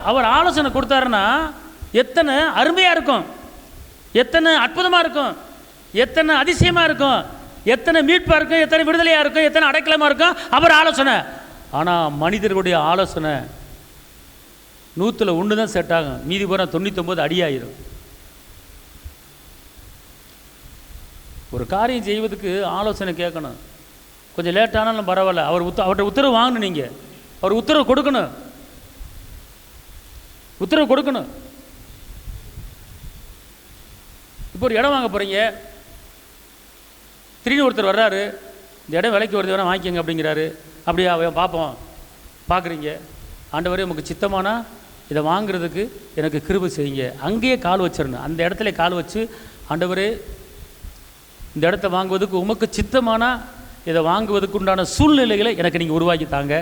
அவர் ஆலோசனை கொடுத்தாருன்னா எத்தனை அருமையாக இருக்கும், எத்தனை அற்புதமாக இருக்கும், எத்தனை அதிசயமாக இருக்கும், எத்தனை மீட்பாக இருக்கும், எத்தனை விடுதலையாக இருக்கும், எத்தனை அடைக்கலமாக இருக்கும் அவர் ஆலோசனை. ஆனால் மனிதர்களுடைய ஆலோசனை 100ல் 1 தான் செட் ஆகும், மீதி பூரா 99 அடியாயிரும். ஒரு காரியம் செய்வதுக்கு ஆலோசனை கேட்கணும். கொஞ்சம் லேட்டானாலும் பரவாயில்ல, அவர்கிட்ட உத்தரவு வாங்கணும். நீங்கள் அவர் உத்தரவு கொடுக்கணும், உத்தரவு கொடுக்கணும். இப்போ ஒரு இடம் வாங்க போகிறீங்க, திடீர்னு ஒருத்தர் வர்றாரு, இந்த இடம் விலைக்கு வருது, வேணால் வாங்கிக்கோங்க அப்படிங்கிறாரு. அப்படியா பார்ப்போம், பார்க்குறீங்க. ஆண்டவரே நமக்கு சித்தமானா இதை வாங்கிறதுக்கு எனக்கு கிருபை செய்யுங்க. அங்கேயே கால் வச்சிடணும், அந்த இடத்துல கால் வச்சு, ஆண்டவரே இந்த இடத்த வாங்குவதுக்கு உமக்கு சித்தமானா இதை வாங்குவதுக்கு உண்டான சூழ்நிலைகளை எனக்கு நீங்கள் உருவாக்கி தாங்க,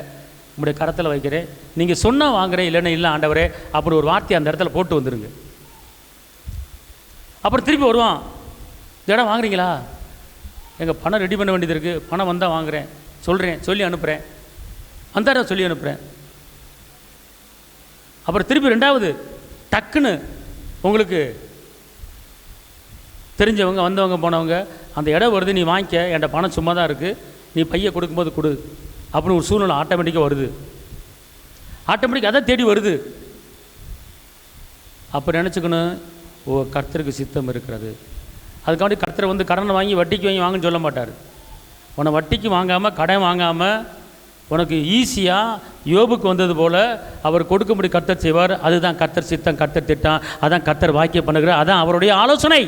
உங்களுடைய கரத்தில் வைக்கிறேன், நீங்கள் சொன்னால் வாங்குறேன், இல்லைன்னா இல்லை ஆண்டவரே அப்படி ஒரு வார்த்தையை அந்த இடத்துல போட்டு வந்துடுங்க. அப்புறம் திருப்பி வருவான், இந்த இடம் வாங்குறீங்களா, எங்கள் பணம் ரெடி பண்ண வேண்டியது இருக்குது, பணம் வந்தால் வாங்குகிறேன் சொல்கிறேன், சொல்லி அனுப்புகிறேன், அந்த இடம் சொல்லி அனுப்புகிறேன். அப்புறம் திருப்பி 2வது டக்குன்னு உங்களுக்கு தெரிஞ்சவங்க வந்தவங்க போனவங்க, அந்த இடம் வருது, நீ வாங்கிக்க, என்கிட்ட பணம் சும்மா தான் இருக்குது, நீ பையை கொடுக்கும்போது கொடு அப்படின்னு ஒரு சூழ்நிலை ஆட்டோமேட்டிக்காக வருது. ஆட்டோமேட்டிக்காக அதை தேடி வருது. அப்போ நினச்சிக்கணும், ஓ கர்த்தருக்கு சித்தம் இருக்கிறது. அதுக்காண்டி கர்த்தரை வந்து கடனை வாங்கி வட்டிக்கு வாங்கன்னு சொல்ல மாட்டார். உன்னை வட்டிக்கு வாங்காமல் கடன் வாங்காமல் உனக்கு ஈஸியாக யோபுக்கு வந்தது போல் அவர் கொடுக்கும்படி கர்த்தர் செய்வார். அதுதான் கர்த்தர் சித்தம், கர்த்தர் திட்டம், அதான் கர்த்தர் வாக்கியம் பண்ணுகிறார், அதான் அவருடைய ஆலோசனை.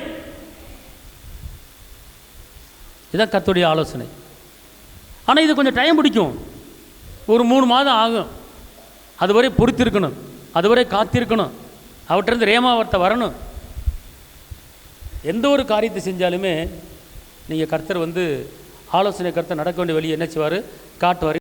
இதுதான் கர்த்தருடைய ஆலோசனை. ஆனால் இது கொஞ்சம் டைம் பிடிக்கும், ஒரு 3 மாதம் ஆகும். அதுவரை பொறுத்திருக்கணும், அதுவரை காத்திருக்கணும், அவற்றிருந்து ரேமாவர்த்தை வரணும். எந்த ஒரு காரியத்தை செஞ்சாலுமே நீங்கள் கர்த்தர் வந்து ஆலோசனை கர்த்தர் நடக்க வேண்டிய வழி என்ன செய்வார், காட்டுவார்.